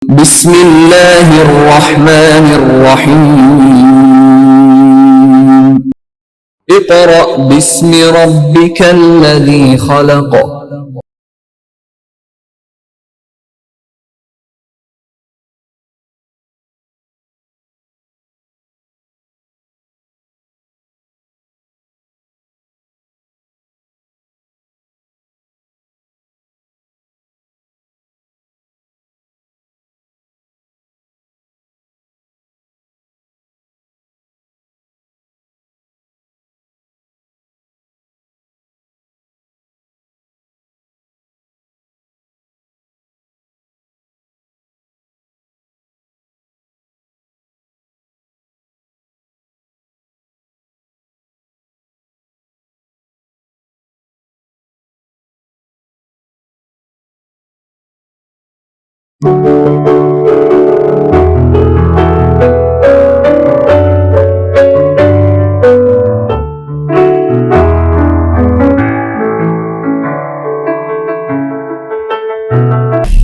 बिस्मिल्लाहिर्रहमानिर्रहीम। इक़रा बिस्मि रब्बिकल्लज़ी खलक़।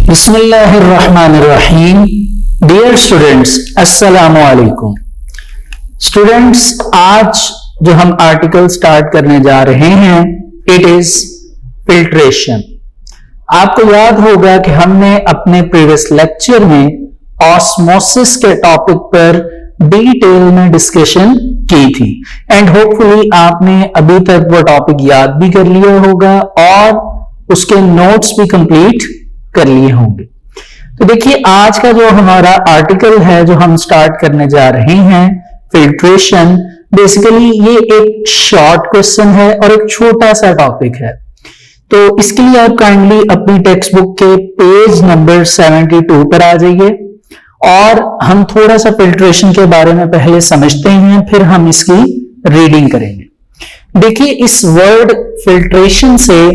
बिस्मिल्लाहिर्रहमानिर्रहीम। Dear students, अस्सलामु अलैकुम। स्टूडेंट्स, आज जो हम आर्टिकल स्टार्ट करने जा रहे हैं, इट इज फिल्ट्रेशन। आपको याद होगा कि हमने अपने प्रीवियस लेक्चर में ऑस्मोसिस के टॉपिक पर डिटेल में डिस्कशन की थी एंड होपफुली आपने अभी तक वो टॉपिक याद भी कर लिया होगा और उसके नोट्स भी कंप्लीट कर लिए होंगे। तो देखिए, आज का जो हमारा आर्टिकल है जो हम स्टार्ट करने जा रहे हैं, फिल्ट्रेशन, बेसिकली ये एक शॉर्ट क्वेश्चन है और एक छोटा सा टॉपिक है। तो इसके लिए आप काइंडली अपनी टेक्स्ट बुक के पेज नंबर 72 पर आ जाइए और हम थोड़ा सा फिल्ट्रेशन के बारे में पहले समझते हैं, फिर हम इसकी रीडिंग करेंगे। देखिए, इस वर्ड फिल्ट्रेशन से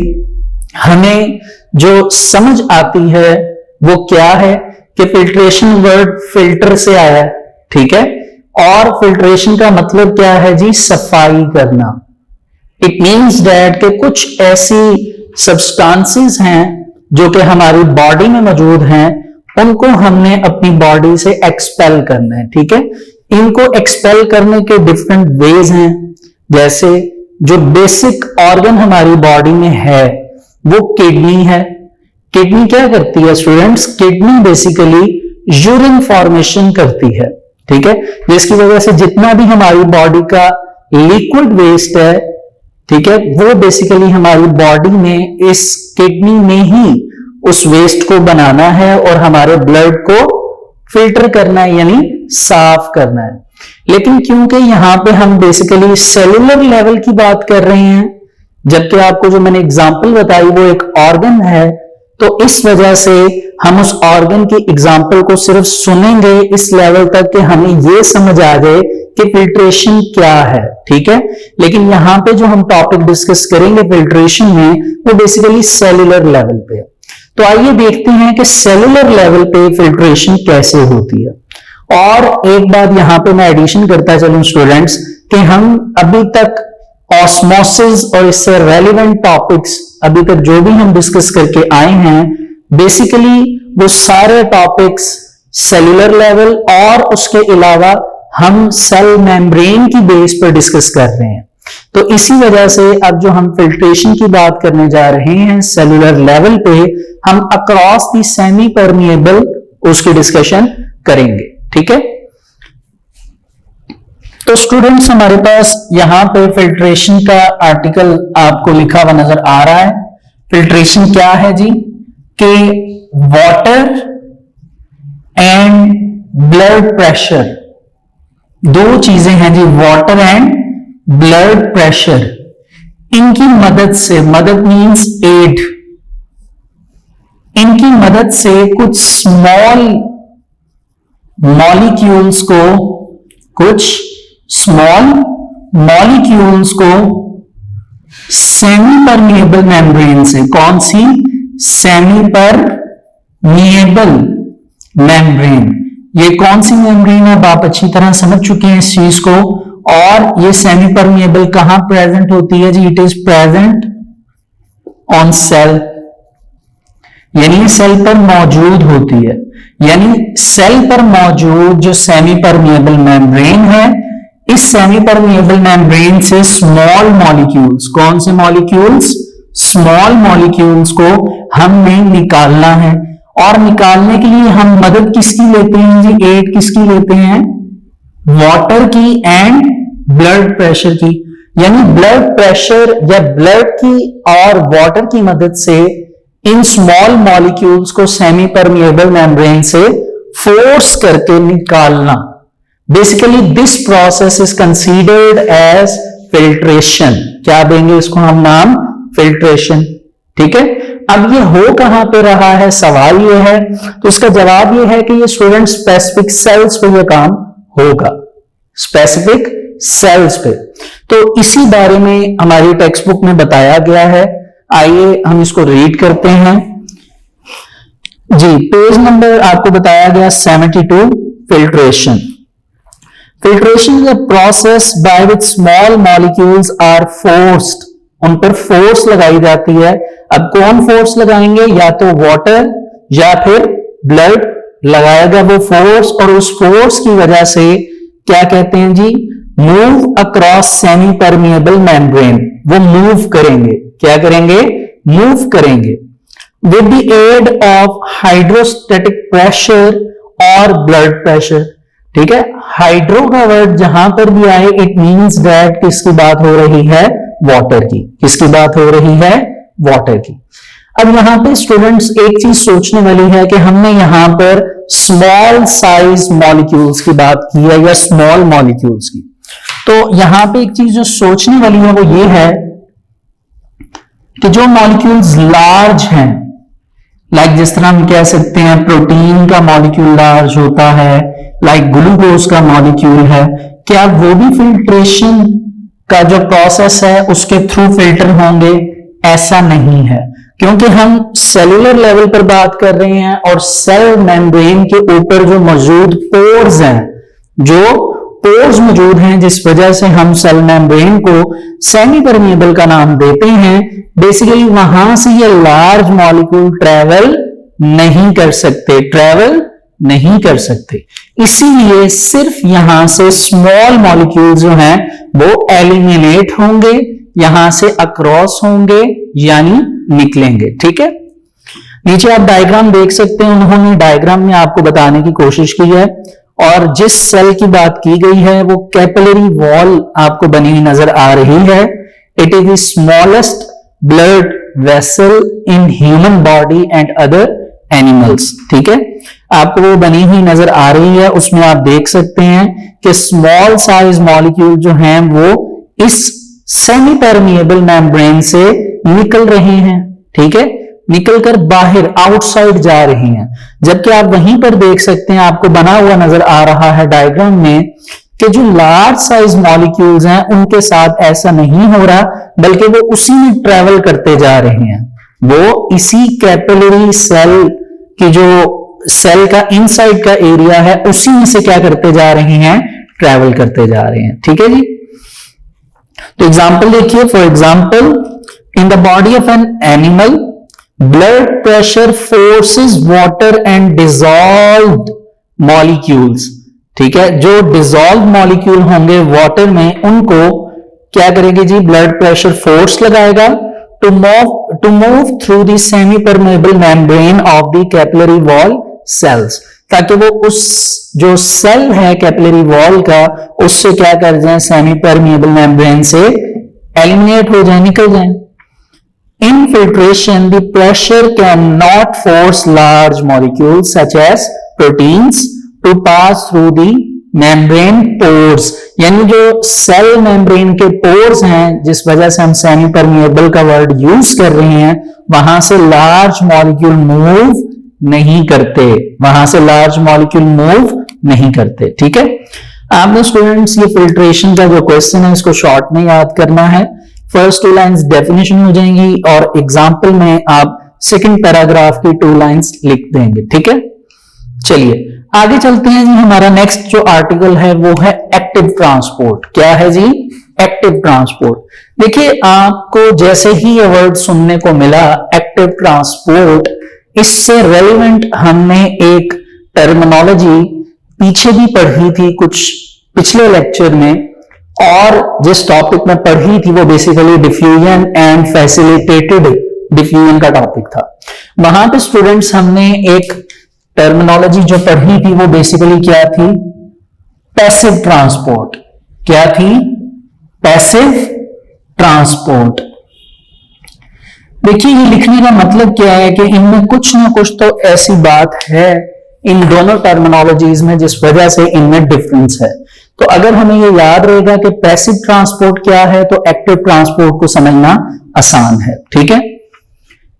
हमें जो समझ आती है वो क्या है कि फिल्ट्रेशन वर्ड फिल्टर से आया है, ठीक है, और फिल्ट्रेशन का मतलब क्या है जी? सफाई करना। इट मीन्स दैट कि कुछ ऐसी सब्सटेंसेस हैं जो कि हमारी बॉडी में मौजूद हैं, उनको हमने अपनी बॉडी से एक्सपेल करना है, ठीक है। इनको एक्सपेल करने के डिफरेंट वेज हैं। जैसे जो बेसिक ऑर्गन हमारी बॉडी में है वो किडनी है। किडनी क्या करती है students? Kidney basically urine formation करती है, ठीक है, जिसकी वजह से जितना भी हमारी बॉडी का लिक्विड वेस्ट है, ठीक है, वो बेसिकली हमारी बॉडी में इस किडनी में ही उस वेस्ट को बनाना है और हमारे ब्लड को फिल्टर करना है, यानी साफ करना है। लेकिन क्योंकि यहां पे हम बेसिकली सेलुलर लेवल की बात कर रहे हैं, जबकि आपको जो मैंने एग्जांपल बताई वो एक ऑर्गन है, तो इस वजह से हम उस ऑर्गन की एग्जांपल को सिर्फ सुनेंगे इस लेवल तक कि हमें ये समझ आ जाए कि फिल्ट्रेशन क्या है, ठीक है। लेकिन यहां पे जो हम टॉपिक डिस्कस करेंगे फिल्ट्रेशन में, वो बेसिकली सेलुलर लेवल पे। तो आइए देखते हैं कि सेलुलर लेवल पे फिल्ट्रेशन कैसे होती है। और एक बात यहां पे मैं एडिशन करता चलूं स्टूडेंट्स कि हम अभी तक ऑस्मोसिस और इससे रेलिवेंट टॉपिक्स अभी तक जो भी हम डिस्कस करके आए हैं, बेसिकली वो सारे टॉपिक्स सेलुलर लेवल और उसके अलावा हम सेल मेम्ब्रेन की बेस पर डिस्कस कर रहे हैं। तो इसी वजह से अब जो हम फिल्ट्रेशन की बात करने जा रहे हैं सेलुलर लेवल पे, हम अक्रॉस दी सेमी परमिएबल उसकी डिस्कशन करेंगे, ठीक है। तो स्टूडेंट्स, हमारे पास यहां पे फिल्ट्रेशन का आर्टिकल आपको लिखा हुआ नजर आ रहा है। फिल्ट्रेशन क्या है जी? कि वाटर एंड ब्लड प्रेशर, दो चीजें हैं जी, वाटर एंड ब्लड प्रेशर, इनकी मदद से, मदद मींस एड, इनकी मदद से कुछ स्मॉल मॉलिक्यूल्स को, कुछ स्मॉल मॉलिक्यूल्स को सेमी परमिएबल मेम्ब्रेन से, कौन सी? Semi permeable membrane. ये कौन सी मेम्ब्रेन है? आप अच्छी तरह समझ चुके हैं इस चीज को। और ये सेमी परमिएबल कहां प्रेजेंट होती है जी? It is present on cell, यानी सेल पर मौजूद होती है। यानी सेल पर मौजूद जो सेमी परमिएबल मेम्ब्रेन है, इस सेमी परमिएबल मेम्ब्रेन से स्मॉल मॉलिक्यूल्स, कौन से मॉलिक्यूल्स, स्मॉल मॉलिक्यूल्स को हमने निकालना है। और निकालने के लिए हम मदद किसकी लेते हैं जी, एड किसकी लेते हैं, वाटर की एंड ब्लड प्रेशर की। यानी ब्लड प्रेशर या ब्लड की और वाटर की मदद से इन स्मॉल मॉलिक्यूल्स को सेमी परमिएबल मेम्ब्रेन से फोर्स करके निकालना। Basically this process is considered as filtration. क्या देंगे इसको हम नाम, फिल्ट्रेशन। ठीक है, अब ये हो कहां पे रहा है, सवाल ये है। तो इसका जवाब ये है कि ये स्टूडेंट स्पेसिफिक सेल्स पे ये काम होगा, स्पेसिफिक सेल्स पे। तो इसी बारे में हमारी टेक्स्ट बुक में बताया गया है। आइए हम इसको रीड करते हैं जी। पेज नंबर आपको बताया गया 72, filtration. Filtration is a process by which small molecules are forced, उन पर फोर्स लगाई जाती है। अब कौन फोर्स लगाएंगे, या तो वाटर या फिर ब्लड लगाएगा वो फोर्स, और उस फोर्स की वजह से क्या कहते हैं जी, move across semi permeable membrane, वो मूव करेंगे। क्या करेंगे, मूव करेंगे with the aid of hydrostatic pressure और ब्लड प्रेशर। ठीक है, हाइड्रो का वर्ड जहां पर भी आए इट मींस दैट किसकी बात हो रही है, वाटर की। किसकी बात हो रही है, वाटर की। अब यहां पे स्टूडेंट्स एक चीज सोचने वाली है कि हमने यहां पर स्मॉल साइज मॉलिक्यूल्स की बात की है या स्मॉल मॉलिक्यूल्स की। तो यहां पे एक चीज जो सोचने वाली है वो ये है कि जो मॉलिक्यूल्स लार्ज हैं, लाइक जिस तरह हम कह सकते हैं प्रोटीन का मॉलिक्यूल लार्ज होता है, लाइक ग्लूकोज का मॉलिक्यूल है, क्या वो भी फिल्ट्रेशन का जो प्रोसेस है उसके थ्रू फिल्टर होंगे? ऐसा नहीं है, क्योंकि हम सेलुलर लेवल पर बात कर रहे हैं और सेल मेम्ब्रेन के ऊपर जो मौजूद पोर्स हैं, जो पोर्स मौजूद हैं जिस वजह से हम सेल मेम्ब्रेन को सेमी परमिएबल का नाम देते हैं, बेसिकली वहां से ये लार्ज मॉलिक्यूल ट्रेवल नहीं कर सकते, ट्रेवल नहीं कर सकते। इसीलिए सिर्फ यहां से स्मॉल मॉलिक्यूल जो हैं वो एलिमिनेट होंगे, यहां से अक्रॉस होंगे यानी निकलेंगे। ठीक है, नीचे आप डायग्राम देख सकते हैं, उन्होंने डायग्राम में आपको बताने की कोशिश की है। और जिस सेल की बात की गई है वो कैपिलरी वॉल आपको बनी हुई नजर आ रही है। It is the smallest blood vessel in human body and other animals. ठीक है, आपको वो बनी हुई नजर आ रही है, उसमें आप देख सकते हैं कि स्मॉल साइज मॉलिक्यूल जो हैं वो इस सेमी परमिएबल मेम्ब्रेन से निकल रहे हैं। ठीक है, निकलकर बाहर आउटसाइड जा रही हैं। जबकि आप वहीं पर देख सकते हैं, आपको बना हुआ नजर आ रहा है डायग्राम में कि जो लार्ज साइज मॉलिक्यूल्स हैं उनके साथ ऐसा नहीं हो रहा, बल्कि वो उसी में ट्रेवल करते जा रहे हैं। वो इसी कैपिलरी सेल की जो सेल का इनसाइड का एरिया है उसी में से क्या करते जा रहे हैं, ट्रेवल करते जा रहे हैं। ठीक है जी, तो एग्जाम्पल देखिए। For example, in the body of an animal blood pressure forces water and dissolved molecules. ठीक है, जो डिसॉल्व मॉलिक्यूल होंगे वाटर में, उनको क्या करेगी जी, ब्लड प्रेशर फोर्स लगाएगा to move through the semi permeable membrane of the capillary wall cells, ताकि वो उस जो सेल है कैपिलरी वॉल का उससे क्या कर जाए, सेमी परमेबल मेम्ब्रेन से एलिमिनेट हो जाए, निकल जाए। In filtration, the pressure cannot force large molecules such as proteins to pass through the membrane pores। यानी जो सेल मेम्ब्रेन के पोर्स हैं, जिस वजह से हम सेमी परमिएबल का वर्ड यूज कर रहे हैं, वहां से लार्ज मॉलिक्यूल मूव नहीं करते, वहां से लार्ज मॉलिक्यूल मूव नहीं करते। ठीक है, आपने स्टूडेंट्स ये फिल्ट्रेशन का जो क्वेश्चन है इसको शॉर्ट में याद करना है। फर्स्ट 2 लाइंस डेफिनेशन हो जाएंगी और एग्जाम्पल में आप सेकंड पैराग्राफ की 2 लाइंस लिख देंगे। ठीक है, चलिए आगे चलते हैं जी। हमारा नेक्स्ट जो आर्टिकल है वो है एक्टिव ट्रांसपोर्ट। क्या है जी, एक्टिव ट्रांसपोर्ट। देखिए, आपको जैसे ही ये वर्ड सुनने को मिला एक्टिव ट्रांसपोर्ट, इससे रेलिवेंट हमने एक टर्मिनोलॉजी पीछे भी पढ़ी थी कुछ पिछले लेक्चर में, और जिस टॉपिक में पढ़ी थी वो basically diffusion and facilitated diffusion का टॉपिक था। वहां पे स्टूडेंट्स हमने एक टर्मिनोलॉजी जो पढ़ी थी वो बेसिकली क्या थी, पैसिव ट्रांसपोर्ट। क्या थी? Passive transport. देखिए ये लिखने का मतलब क्या है कि इनमें कुछ ना कुछ तो ऐसी बात है इन दोनों टर्मिनोलॉजीज में जिस वजह से इनमें डिफरेंस है। तो अगर हमें ये याद रहेगा कि पैसिव ट्रांसपोर्ट क्या है तो एक्टिव ट्रांसपोर्ट को समझना आसान है। ठीक है,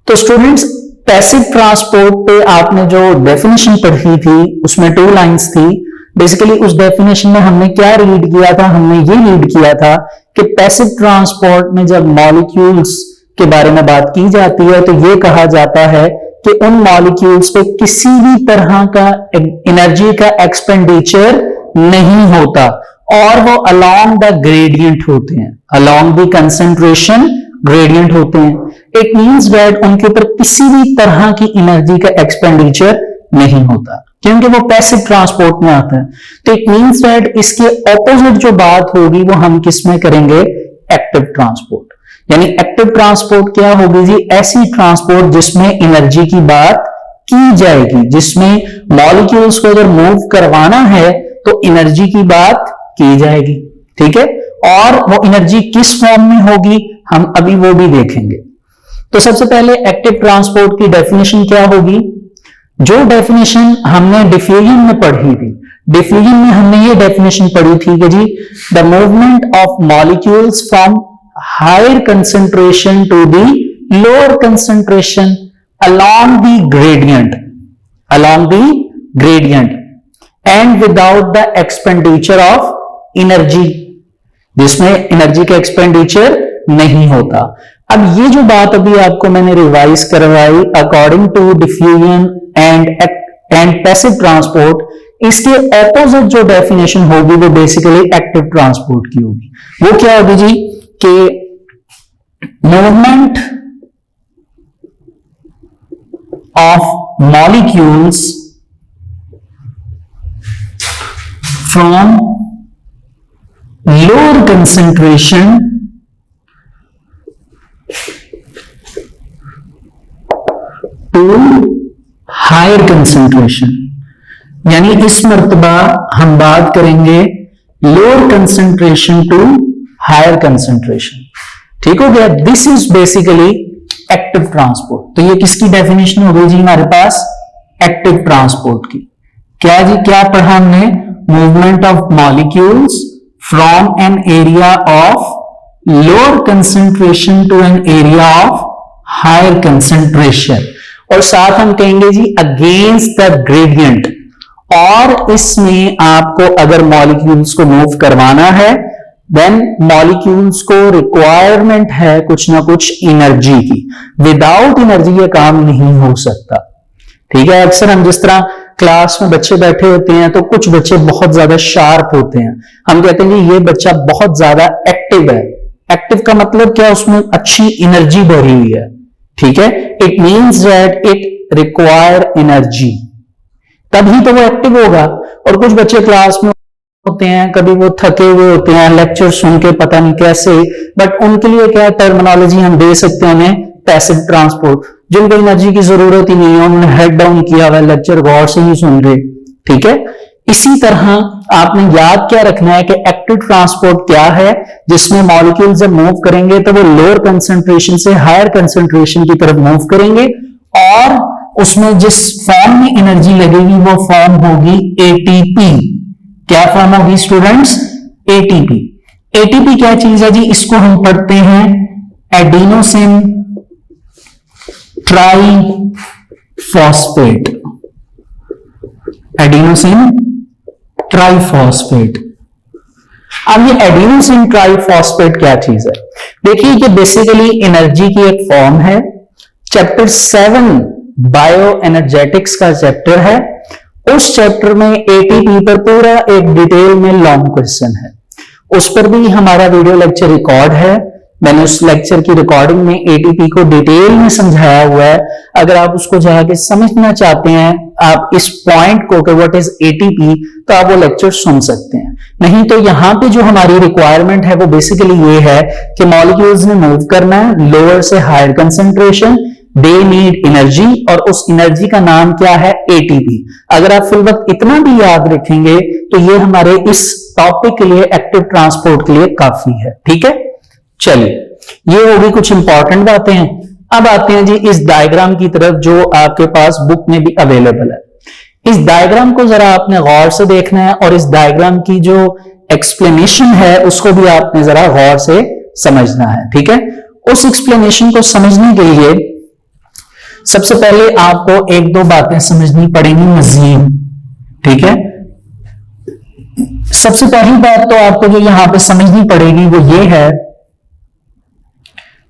तो स्टूडेंट्स पैसिव ट्रांसपोर्ट पे आपने जो डेफिनेशन पढ़ी थी उसमें 2 लाइंस थी। बेसिकली उस डेफिनेशन में हमने क्या रीड किया था, हमने ये रीड किया था कि पैसिव ट्रांसपोर्ट में जब मॉलिक्यूल्स के बारे में बात की जाती है तो ये कहा जाता है कि उन मॉलिक्यूल्स पे किसी भी तरह का एनर्जी का एक्सपेंडिचर नहीं होता और वो अलोंग द ग्रेडियंट होते हैं, अलोंग द कंसंट्रेशन ग्रेडियंट होते हैं। इट मींस दैट उनके ऊपर किसी भी तरह की एनर्जी का एक्सपेंडिचर नहीं होता क्योंकि वो पैसिव ट्रांसपोर्ट में आता है। तो इट मींस दैट इसके ऑपोजिट जो बात होगी वो हम किस में करेंगे, एक्टिव ट्रांसपोर्ट। यानी एक्टिव ट्रांसपोर्ट क्या होगी जी, ऐसी ट्रांसपोर्ट जिसमें एनर्जी की बात की जाएगी, जिसमें मॉलिक्यूल्स को अगर मूव करवाना है तो एनर्जी की बात की जाएगी। ठीक है, और वो एनर्जी किस फॉर्म में होगी हम अभी वो भी देखेंगे। तो सबसे पहले एक्टिव ट्रांसपोर्ट की डेफिनेशन क्या होगी, जो डेफिनेशन हमने डिफ्यूजन में पढ़ी थी। डिफ्यूजन में हमने ये डेफिनेशन पढ़ी थी कि जी the movement of molecules from higher concentration to the lower concentration along the gradient and without the expenditure of energy, जिसमें एनर्जी का एक्सपेंडिचर नहीं होता। अब ये जो बात अभी आपको मैंने रिवाइज करवाई according to diffusion and passive transport, इसके ऑपोजिट जो डेफिनेशन होगी वो बेसिकली एक्टिव ट्रांसपोर्ट की होगी। वो क्या होगी जी कि movement of molecules from lower concentration to higher concentration। यानी इस मर्तबा हम बात करेंगे lower concentration to higher concentration. ठीक हो गया, this is basically active transport. तो ये किसकी डेफिनेशन हो गई जी हमारे पास, एक्टिव ट्रांसपोर्ट की। क्या जी, क्या पढ़ा हमने, movement of molecules from an area of lower concentration to an area of higher concentration, और साथ हम कहेंगे जी अगेंस्ट द ग्रेडियंट। और इसमें आपको अगर मॉलिक्यूल्स को मूव करवाना है देन मॉलिक्यूल्स को रिक्वायरमेंट है कुछ ना कुछ एनर्जी की, विदाउट एनर्जी ये काम नहीं हो सकता। ठीक है, अक्सर हम जिस तरह क्लास में बच्चे बैठे होते हैं तो कुछ बच्चे बहुत ज्यादा शार्प होते हैं, हम कहते हैं कि ये बच्चा बहुत ज्यादा एक्टिव है। एक्टिव का मतलब क्या, उसमें अच्छी एनर्जी भरी हुई है। ठीक है, it means that it require energy, तभी तो वो एक्टिव होगा। और कुछ बच्चे क्लास में होते हैं, कभी वो थके हुए होते हैं लेक्चर सुन के पता नहीं कैसे, बट उनके लिए क्या टर्मिनोलॉजी हम दे सकते हैं उन्हें, पैसिव ट्रांसपोर्ट। जिनको एनर्जी की जरूरत ही नहीं है, उन्होंने हेड डाउन किया हुआ लेक्चर गौर से ही सुन रहे। ठीक है, इसी तरह आपने याद क्या रखना है कि एक्टिव ट्रांसपोर्ट क्या है, जिसमें मॉलिक्यूल जब मूव करेंगे तो वो लोअर कंसंट्रेशन से हायर कंसंट्रेशन की तरफ मूव करेंगे, और उसमें जिस फॉर्म में एनर्जी लगेगी वो फॉर्म होगी एटीपी। क्या फॉर्म होगी स्टूडेंट्स, एटीपी। एटीपी क्या चीज है जी, इसको हम पढ़ते हैं एडिनोसिन ट्राइफॉस्फेट, एडिनोसिन ट्राइफॉस्फेट। अब ये एडिनोसिन ट्राइफॉस्फेट क्या चीज है, देखिए ये बेसिकली एनर्जी की एक फॉर्म है। चैप्टर 7 बायो एनर्जेटिक्स का चैप्टर है, उस चैप्टर में एटीपी पर पूरा एक डिटेल में लॉन्ग क्वेश्चन है, उस पर भी हमारा वीडियो लेक्चर रिकॉर्ड है। मैंने उस लेक्चर की रिकॉर्डिंग में एटीपी को डिटेल में समझाया हुआ है। अगर आप उसको जाके समझना चाहते हैं आप इस पॉइंट को कि व्हाट इज एटीपी, तो आप वो लेक्चर सुन सकते हैं। नहीं तो यहाँ पे जो हमारी रिक्वायरमेंट है वो बेसिकली ये है कि मॉलिक्यूल्स ने मूव करना है लोअर से higher concentration, they need energy, और उस एनर्जी का नाम क्या है? एटीपी। अगर आप फिल वक्त इतना भी याद रखेंगे तो ये हमारे इस टॉपिक के लिए, एक्टिव ट्रांसपोर्ट के लिए काफी है। ठीक है, चलिए ये होगी कुछ इंपॉर्टेंट बातें हैं। अब आते हैं जी इस डायग्राम की तरफ जो आपके पास बुक में भी अवेलेबल है। इस डायग्राम को जरा आपने गौर से देखना है और इस डायग्राम की जो एक्सप्लेनेशन है उसको भी आपने जरा गौर से समझना है। ठीक है, उस एक्सप्लेनेशन को समझने के लिए सबसे पहले आपको एक दो बातें समझनी पड़ेंगी मजीद। ठीक है, सबसे पहली बात तो आपको जो यहां पे समझनी पड़ेगी वो ये है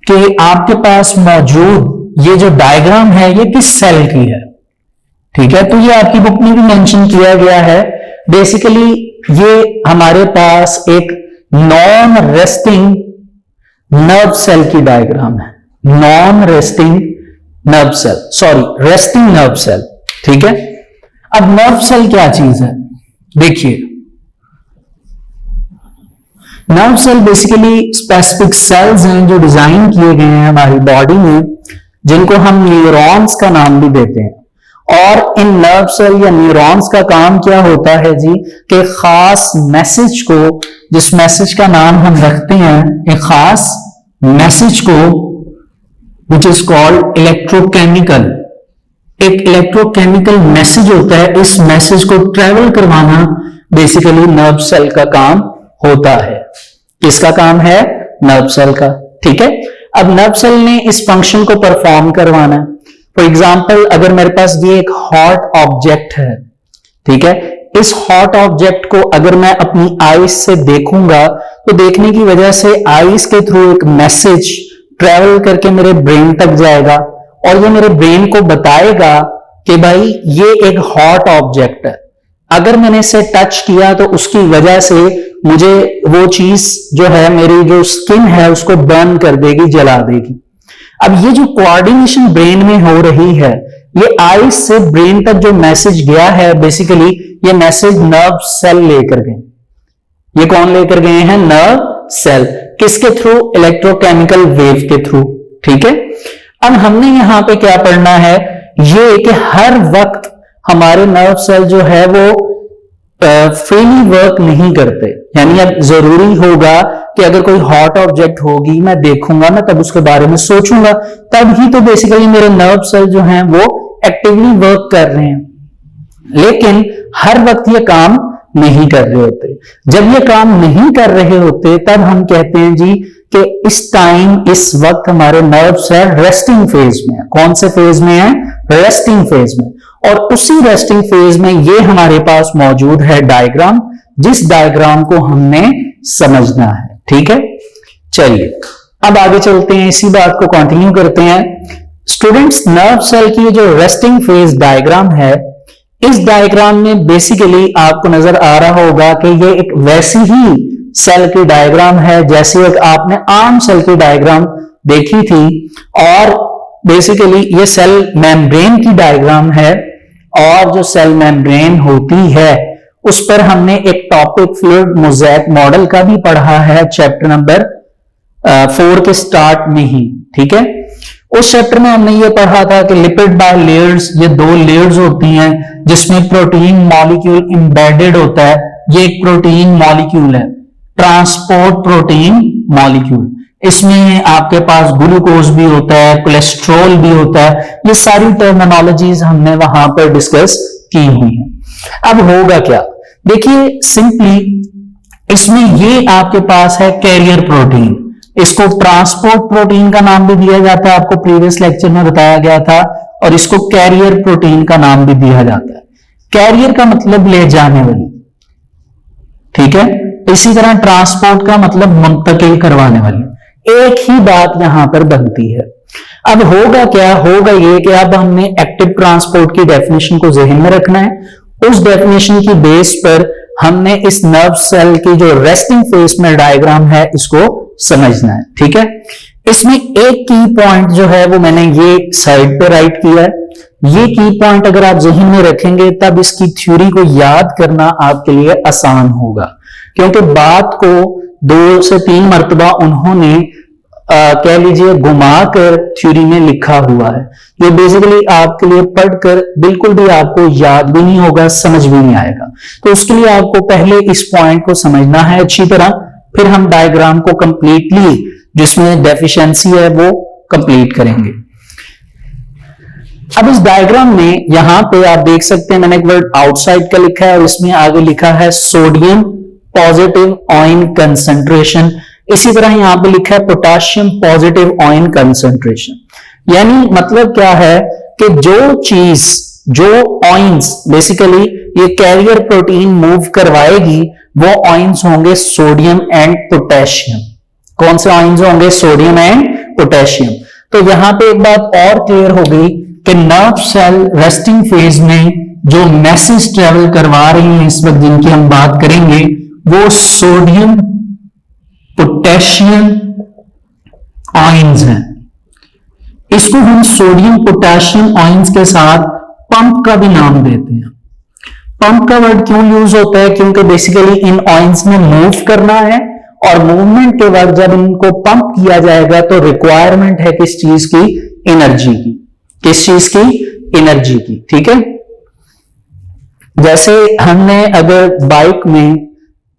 कि आपके पास मौजूद ये जो डायग्राम है ये किस सेल की है। ठीक है, तो ये आपकी बुक में भी मेंशन किया गया है। बेसिकली ये हमारे पास एक नॉन रेस्टिंग नर्व सेल की डायग्राम है। Non resting nerve cell, sorry resting nerve cell. ठीक है, अब नर्व सेल क्या चीज है? देखिए, nerve cell basically specific cells हैं जो डिजाइन किए गए हैं हमारी बॉडी में, जिनको हम न्यूरॉन्स का नाम भी देते हैं। और इन नर्व सेल या न्यूरॉन्स का काम क्या होता है जी, कि खास मैसेज को, जिस मैसेज का नाम हम रखते हैं, एक खास मैसेज को विच इज कॉल्ड इलेक्ट्रोकेमिकल, एक इलेक्ट्रोकेमिकल मैसेज होता है, इस मैसेज को ट्रेवल करवाना बेसिकली नर्व सेल का काम होता है। किसका काम है? नर्व सेल का। ठीक है, अब नर्व सेल ने इस फंक्शन को परफॉर्म करवाना है। फॉर एग्जाम्पल, अगर मेरे पास ये एक हॉट ऑब्जेक्ट है, ठीक है, इस हॉट ऑब्जेक्ट को अगर मैं अपनी आईज से देखूंगा तो देखने की वजह से आईज के थ्रू एक मैसेज ट्रेवल करके मेरे ब्रेन तक जाएगा और ये मेरे ब्रेन को बताएगा कि भाई ये एक हॉट ऑब्जेक्ट है। अगर मैंने इसे टच किया तो उसकी वजह से मुझे वो चीज जो है, मेरी जो स्किन है उसको बर्न कर देगी, जला देगी। अब ये जो कोऑर्डिनेशन ब्रेन में हो रही है, ये आईज से ब्रेन तक जो मैसेज गया है, बेसिकली ये मैसेज नर्व सेल लेकर गए। ये कौन लेकर गए हैं? Nerve cell. किसके थ्रू? इलेक्ट्रोकेमिकल वेव के थ्रू। ठीक है, अब हमने यहां पे क्या पढ़ना है, ये कि हर वक्त हमारे नर्व सेल जो है वो फ्रीली वर्क नहीं करते। यानी अब जरूरी होगा कि अगर कोई हॉट ऑब्जेक्ट होगी, मैं देखूंगा, मैं तब उसके बारे में सोचूंगा, तब ही तो बेसिकली मेरे नर्व सेल जो हैं वो एक्टिवली वर्क कर रहे हैं। लेकिन हर वक्त ये काम नहीं कर रहे होते। जब ये काम नहीं कर रहे होते तब हम कहते हैं जी कि इस टाइम, इस वक्त हमारे नर्व सेल रेस्टिंग फेज में है। कौन से फेज में है? रेस्टिंग फेज में। और उसी रेस्टिंग फेज में ये हमारे पास मौजूद है डायग्राम, जिस डायग्राम को हमने समझना है। ठीक है, चलिए अब आगे चलते हैं, इसी बात को कंटिन्यू करते हैं। स्टूडेंट्स, नर्व सेल की जो रेस्टिंग फेज डायग्राम है, इस डायग्राम में बेसिकली आपको नजर आ रहा होगा कि ये एक वैसी ही सेल की डायग्राम है जैसे एक आपने आम सेल की डायग्राम देखी थी। और बेसिकली ये सेल मेम्ब्रेन की डायग्राम है। और जो सेल मेम्ब्रेन होती है उस पर हमने एक टॉपिक फ्लूइड मोज़ेक मॉडल का भी पढ़ा है चैप्टर नंबर 4 के स्टार्ट में ही। ठीक है, उस चैप्टर में हमने ये पढ़ा था कि लिपिड बाय लेयर्स, ये 2 लेयर्स होती हैं जिसमें प्रोटीन मॉलिक्यूल एम्बेडेड होता है। ये एक प्रोटीन मॉलिक्यूल है, ट्रांसपोर्ट प्रोटीन मॉलिक्यूल। इसमें आपके पास ग्लूकोज भी होता है, कोलेस्ट्रॉल भी होता है। ये सारी टर्मिनोलॉजीज हमने वहां पर डिस्कस की हुई है। अब होगा क्या, देखिए सिंपली इसमें ये आपके पास है कैरियर प्रोटीन। इसको ट्रांसपोर्ट प्रोटीन का नाम भी दिया जाता है, आपको प्रीवियस लेक्चर में बताया गया था। और इसको कैरियर प्रोटीन का नाम भी दिया जाता है। कैरियर का मतलब ले जाने वाली, ठीक है। इसी तरह ट्रांसपोर्ट का मतलब मुंतकिल करवाने वाली। एक ही बात यहां पर बनती है। अब होगा क्या, होगा ये कि अब हमने एक्टिव ट्रांसपोर्ट की डेफिनेशन को ज़हन में रखना है। उस डेफिनेशन की बेस पर हमने इस नर्व सेल की जो रेस्टिंग फेज में डायग्राम है इसको समझना है। ठीक है, इसमें एक की पॉइंट जो है वो मैंने ये साइड पे राइट किया है। ये की पॉइंट अगर आप जहन में रखेंगे तब इसकी थ्योरी को याद करना आपके लिए आसान होगा, क्योंकि बात को 2 से 3 मरतबा उन्होंने कह लीजिए घुमाकर थ्योरी में लिखा हुआ है। ये बेसिकली आपके लिए पढ़कर बिल्कुल भी आपको याद भी नहीं होगा, समझ भी नहीं आएगा। तो उसके लिए आपको पहले इस पॉइंट को समझना है अच्छी तरह, फिर हम डायग्राम को कंप्लीटली जिसमें डेफिशिएंसी है वो कंप्लीट करेंगे। अब इस डायग्राम में यहां पे आप देख सकते हैं मैंने एक वर्ड आउटसाइड का लिखा है और इसमें आगे लिखा है सोडियम पॉजिटिव आयन कंसंट्रेशन। इसी तरह यहां पे लिखा है पोटेशियम पॉजिटिव आयन कंसंट्रेशन। यानी मतलब क्या है कि जो आयंस बेसिकली ये कैरियर प्रोटीन मूव करवाएगी वो आयंस होंगे सोडियम एंड पोटेशियम। कौन से आयंस होंगे? Sodium and potassium. तो यहां पे एक बात और क्लियर हो गई कि नर्व सेल रेस्टिंग फेज में जो मैसेज ट्रेवल करवा रही है इस वक्त जिनकी हम बात करेंगे वो सोडियम पोटेशियम आयंस हैं। इसको हम सोडियम पोटेशियम आयंस के साथ पंप का भी नाम देते हैं। पंप का वर्ड क्यों यूज होता है? क्योंकि बेसिकली इन आयंस में मूव करना है और मूवमेंट के वक्त जब इनको पंप किया जाएगा तो रिक्वायरमेंट है किस चीज की? एनर्जी की। किस चीज की? एनर्जी की। ठीक है, जैसे हमने अगर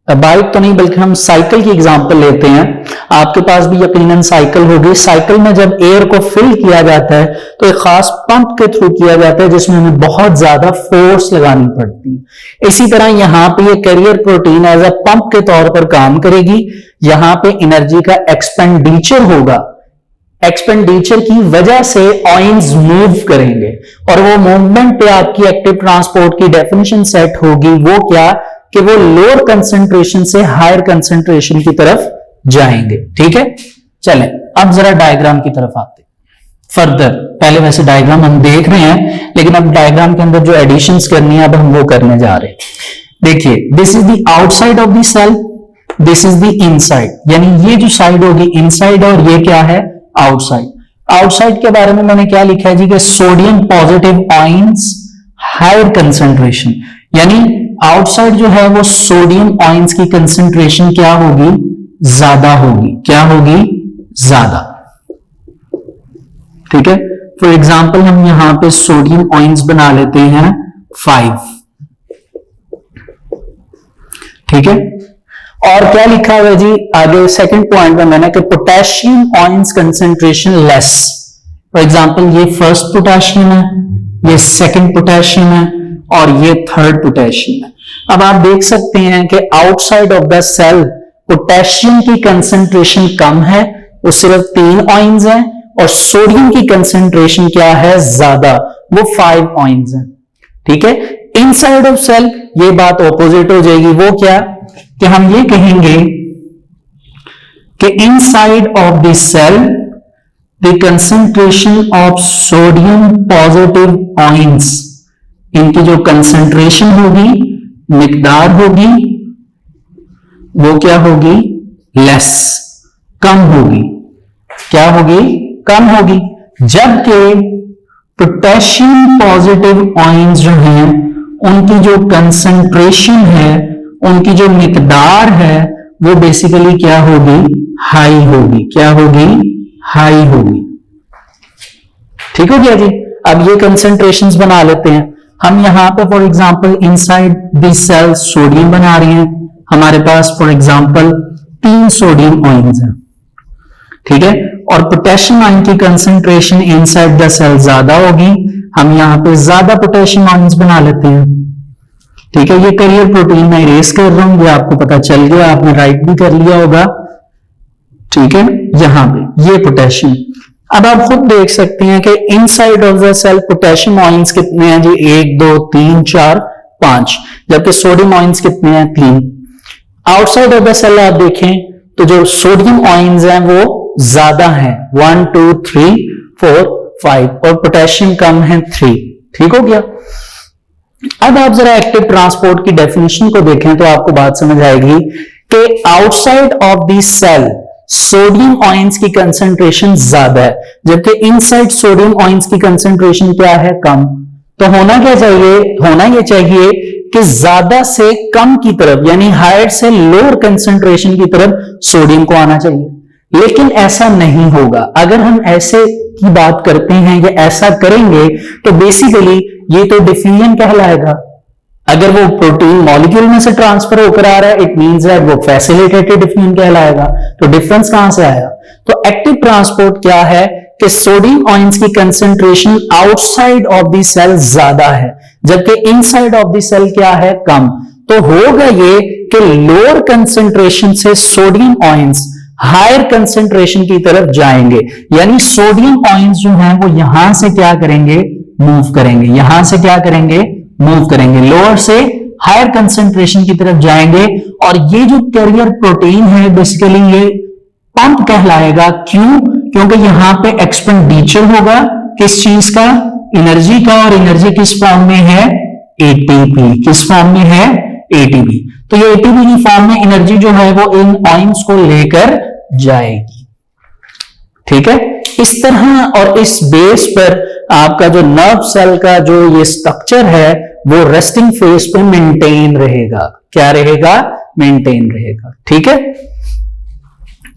बाइक तो नहीं बल्कि हम साइकिल की एग्जांपल लेते हैं, आपके पास भी यकीनन साइकिल होगी। साइकिल में जब एयर को फिल किया जाता है तो एक खास पंप के थ्रू किया जाता है जिसमें हमें बहुत ज्यादा फोर्स लगानी पड़ती है। इसी तरह यहां पे ये carrier protein as a pump के तौर पर काम करेगी। यहां पे एनर्जी का एक्सपेंडिचर होगा, एक्सपेंडिचर की वजह से आयंस मूव करेंगे और वो मूवमेंट पे आपकी एक्टिव ट्रांसपोर्ट की डेफिनेशन सेट होगी। वो क्या कि वो लोअर कंसंट्रेशन से हायर कंसंट्रेशन की तरफ जाएंगे। ठीक है, चलें अब जरा डायग्राम की तरफ आते फर्दर। पहले वैसे डायग्राम हम देख रहे हैं लेकिन अब डायग्राम के अंदर जो एडिशंस करनी है अब हम वो करने जा रहे हैं। देखिए, this is the outside of the cell, this is the inside. यानी ये जो साइड होगी इनसाइड और ये क्या है? आउटसाइड। आउटसाइड के बारे में मैंने क्या लिखा है जी कि sodium positive ions higher concentration. यानी आउटसाइड जो है वो सोडियम आयंस की कंसंट्रेशन क्या होगी? ज्यादा होगी। क्या होगी? ज्यादा। ठीक है, फॉर एग्जांपल हम यहां पे सोडियम आयंस बना लेते हैं 5। ठीक है, और क्या लिखा हुआ है जी आगे सेकंड पॉइंट में मैंने कि potassium ions concentration less. For example ये फर्स्ट पोटेशियम है, ये सेकंड पोटेशियम है और ये थर्ड पोटेशियम है। अब आप देख सकते हैं कि outside of the cell potassium की कंसंट्रेशन कम है, वो सिर्फ 3 आयंस हैं, और सोडियम की कंसंट्रेशन क्या है? ज्यादा, वो 5 आयंस हैं। ठीक है, इनसाइड ऑफ सेल ये बात ऑपोजिट हो जाएगी। वो क्या कि हम ये कहेंगे कि inside of the cell the concentration of sodium positive ions, इनकी जो कंसंट्रेशन होगी, मिकदार होगी, वो क्या होगी? लेस, कम होगी। क्या होगी? कम होगी। जबकि पोटेशियम पॉजिटिव आयंस जो हैं उनकी जो कंसंट्रेशन है, उनकी जो मिकदार है वो बेसिकली क्या होगी? हाई होगी। क्या होगी? हाई होगी। ठीक हो गया जी। अब ये कंसंट्रेशंस बना लेते हैं हम। यहां पे for example inside this cell sodium बना रहे हैं, हमारे पास फॉर एग्जांपल 3 सोडियम आयंस हैं। ठीक है, और पोटेशियम आयन की कंसंट्रेशन इनसाइड द सेल ज्यादा होगी, हम यहां पे ज्यादा पोटेशियम आयंस बना लेते हैं। ठीक है, ये कैरियर प्रोटीन में इरेज कर रहा हूं, ये आपको पता चल गया, आपने राइट भी कर लिया होगा। ठीक है, यहां पे ये पोटेशियम। अब आप खुद देख सकते हैं कि inside of the cell potassium ions कितने हैं जी? 1 2 3 4 5, जबकि सोडियम आयंस कितने हैं? 3। आउटसाइड ऑफ द सेल आप देखें तो जो सोडियम आयंस हैं वो ज्यादा हैं, 1 2 3 4 5, और पोटेशियम कम है 3। ठीक हो गया। अब आप जरा एक्टिव ट्रांसपोर्ट की डेफिनेशन को देखें तो आपको बात समझ आएगी कि outside of the cell sodium ions की कंसंट्रेशन ज्यादा है, जबकि इनसाइड सोडियम आयंस की कंसंट्रेशन क्या है, कम। तो होना क्या चाहिए, होना यह चाहिए कि ज्यादा से कम की तरफ यानी हायर से लोअर कंसंट्रेशन की तरफ सोडियम को आना चाहिए, लेकिन ऐसा नहीं होगा। अगर हम ऐसे की बात करते हैं या ऐसा करेंगे तो बेसिकली ये तो डिफ्यूजन कहलाएगा। अगर वो प्रोटीन मॉलिक्यूल में से ट्रांसफर होकर आ रहा है इट मींस दैट वो फैसिलिटेटेड डिफ्यूजन कहलाएगा। तो डिफरेंस कहां से आया? तो एक्टिव ट्रांसपोर्ट क्या है कि सोडियम आयंस की concentration outside of the cell ज्यादा है, जबकि इनसाइड ऑफ द सेल क्या है, कम। तो होगा ये कि लोअर कंसंट्रेशन से सोडियम आयंस हायर कंसंट्रेशन की तरफ जाएंगे, यानी सोडियम आयंस जो हैं वो यहां से क्या करेंगे, मूव करेंगे। यहां से क्या करेंगे, मूव करेंगे, लोअर से हायर कंसंट्रेशन की तरफ जाएंगे। और ये जो कैरियर प्रोटीन है बेसिकली ये पंप कहलाएगा। क्यों? क्योंकि यहां पे एक्सपेंडिचर होगा किस चीज का, एनर्जी का, और एनर्जी किस फॉर्म में है, एटीपी। किस फॉर्म में है, एटीपी। तो ये एटीपी की फॉर्म में एनर्जी जो है वो इन आयंस को लेकर जाएगी। ठीक है, इस तरह और इस बेस पर आपका जो नर्व सेल का जो ये स्ट्रक्चर है वो रेस्टिंग फेज पे मेंटेन रहेगा। क्या रहेगा, मेंटेन रहेगा। ठीक है,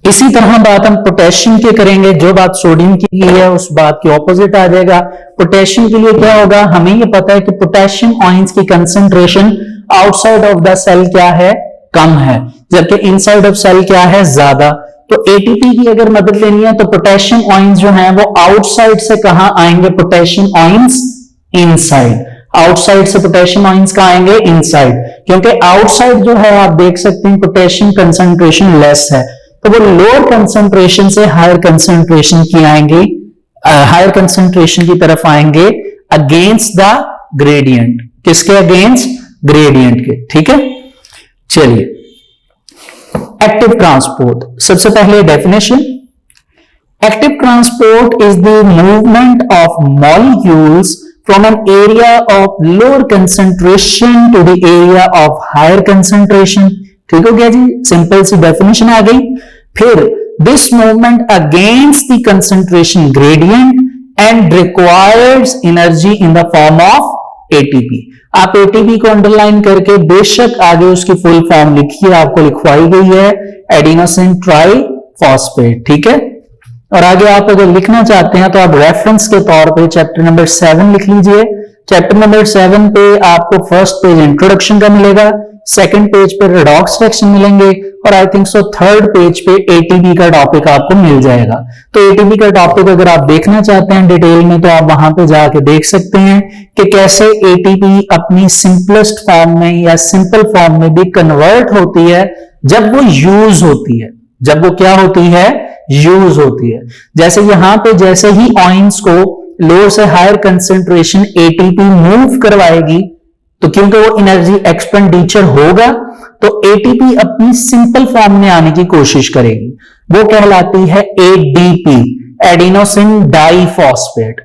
इसी तरह बात हम पोटेशियम की करेंगे। जो बात सोडियम की है उस बात के ऑपोजिट आ जाएगा। पोटेशियम के लिए क्या होगा, हमें ये पता है कि पोटेशियम आयंस की concentration outside of the cell क्या है, कम है, जबकि इनसाइड ऑफ सेल क्या है, ज्यादा। तो एटीपी की अगर मदद लेनी है तो पोटेशियम आयंस जो हैं वो आउटसाइड से कहां आएंगे, पोटेशियम आयंस इनसाइड। आउटसाइड से पोटेशियम आयंस कहां आएंगे, इनसाइड, क्योंकि आउटसाइड जो है आप देख सकते हैं पोटेशियम कंसंट्रेशन लेस है, तो वो लोअर कंसंट्रेशन से हायर कंसंट्रेशन की आएंगे, हायर कंसंट्रेशन की तरफ आएंगे अगेंस्ट द ग्रेडियंट। किसके अगेंस्ट, ग्रेडियंट के। ठीक है, चलिए एक्टिव ट्रांसपोर्ट। सबसे पहले definition, active transport is the movement of molecules from an area of lower concentration to the area of higher concentration. ठीक हो गया जी, सिंपल सी डेफिनेशन आ गई। फिर this movement against the concentration gradient and requires energy in the form of ATP. आप ATP को underline करके बेशक आगे उसकी फुल फॉर्म लिखिए, आपको लिखवाई गई है एडिनोसिन ट्राइफॉस्फेट। ठीक है, और आगे आप अगर लिखना चाहते हैं तो आप रेफरेंस के तौर पे चैप्टर नंबर 7 लिख लीजिए। चैप्टर नंबर 7 पे आपको फर्स्ट पेज इंट्रोडक्शन का मिलेगा, सेकंड पेज पे रेडॉक्स रिएक्शन मिलेंगे, और I think so third page पे एटीपी का टॉपिक आपको मिल जाएगा। तो एटीपी का टॉपिक अगर आप देखना चाहते हैं डिटेल में तो आप वहां पे जाके देख सकते हैं कि कैसे एटीपी अपनी सिंपलेस्ट फॉर्म में या सिंपल फॉर्म में भी कन्वर्ट होती है जब वो यूज होती है। जब वो क्या होती है, यूज होती है। जैसे यहां पे जैसे ही आयंस को लोअर से हायर कंसंट्रेशन एटीपी मूव करवाएगी तो क्योंकि वो एनर्जी एक्सपेंडिचर होगा तो एटीपी अपनी सिंपल फॉर्म में आने की कोशिश करेगी, वो कहलाती है एडीपी, एडिनोसिन डाइफॉस्फेट।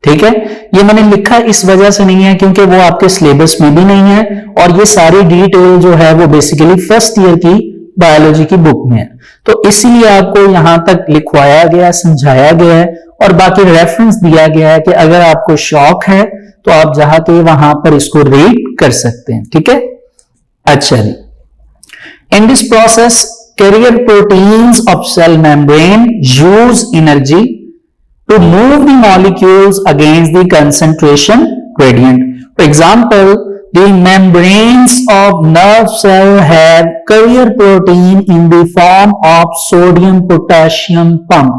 ठीक है, ये मैंने लिखा इस वजह से नहीं है क्योंकि वो आपके सिलेबस में भी नहीं है, और ये सारी डिटेल जो है वो बेसिकली फर्स्ट ईयर की बायोलॉजी की बुक में है, तो इसीलिए आपको यहां तक लिखवाया गया, समझाया गया है, और बाकी रेफरेंस दिया गया है कि अगर आपको शौक है तो आप जहां के वहां पर इसको रीड कर सकते हैं। ठीक है, अच्छा जी, in this process carrier proteins of cell membrane use energy to move the molecules against the concentration gradient. For example, the membranes of nerve cell have carrier protein in the form of sodium potassium pump.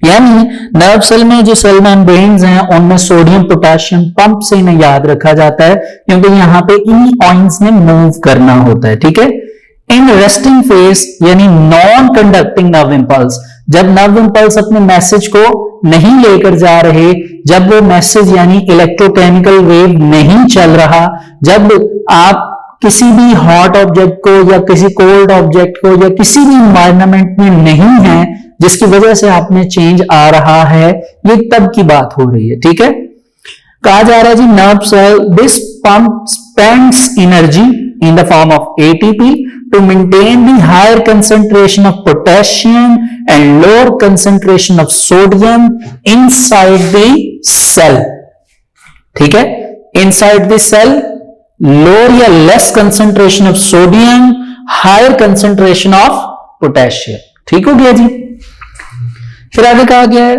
यानी nerve cell में जो cell membranes हैं उनमें sodium potassium pump से इन्हें याद रखा जाता है क्योंकि यहां पे इन्हीं आयंस ने मूव करना होता है। ठीक है, इन रेस्टिंग फेज यानी नॉन कंडक्टिंग नर्व इंपल्स, जब नर्व इंपल्स अपने मैसेज को नहीं लेकर जा रहे, जब वो मैसेज यानी इलेक्ट्रोकेमिकल वेव नहीं चल रहा, जब आप किसी भी हॉट ऑब्जेक्ट को या किसी कोल्ड ऑब्जेक्ट को या किसी भी एनवायरनमेंट में नहीं है जिसकी वजह से आप में चेंज आ रहा है, ये तब की बात हो रही है। ठीक है, कहा जा रहा है जी nerve cell this pump spends energy in the form of ATP to maintain the higher concentration of potassium and lower concentration of sodium inside the cell. ठीक है, inside the cell lower या less concentration of sodium, higher concentration of potassium. ठीक हो गया जी। फिर आगे कहा गया है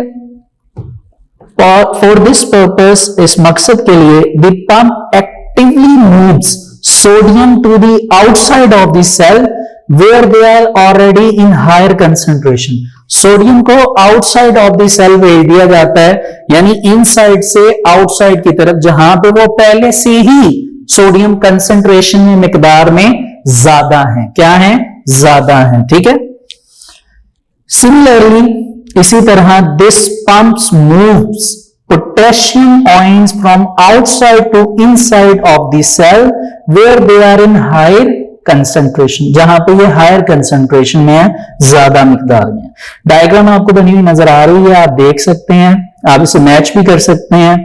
for this purpose, इस मकसद के लिए the pump actively moves sodium to the outside of the cell where they are already in higher concentration. Sodium को आउटसाइड ऑफ द सेल भेज दिया जाता है, यानी इनसाइड से आउटसाइड की तरफ, जहां पे वो पहले से ही सोडियम कंसंट्रेशन में मिकदार में ज्यादा है। क्या है? ज्यादा है। ठीक है। सिमिलरली इसी तरह this pumps moves potassium ions from outside to inside of the cell where they are in higher concentration, जहां पे ये हायर कंसंट्रेशन में है, ज्यादा मिकदार में। डायग्राम आपको बनी हुई नजर आ रही है, आप देख सकते हैं, आप इसे मैच भी कर सकते हैं।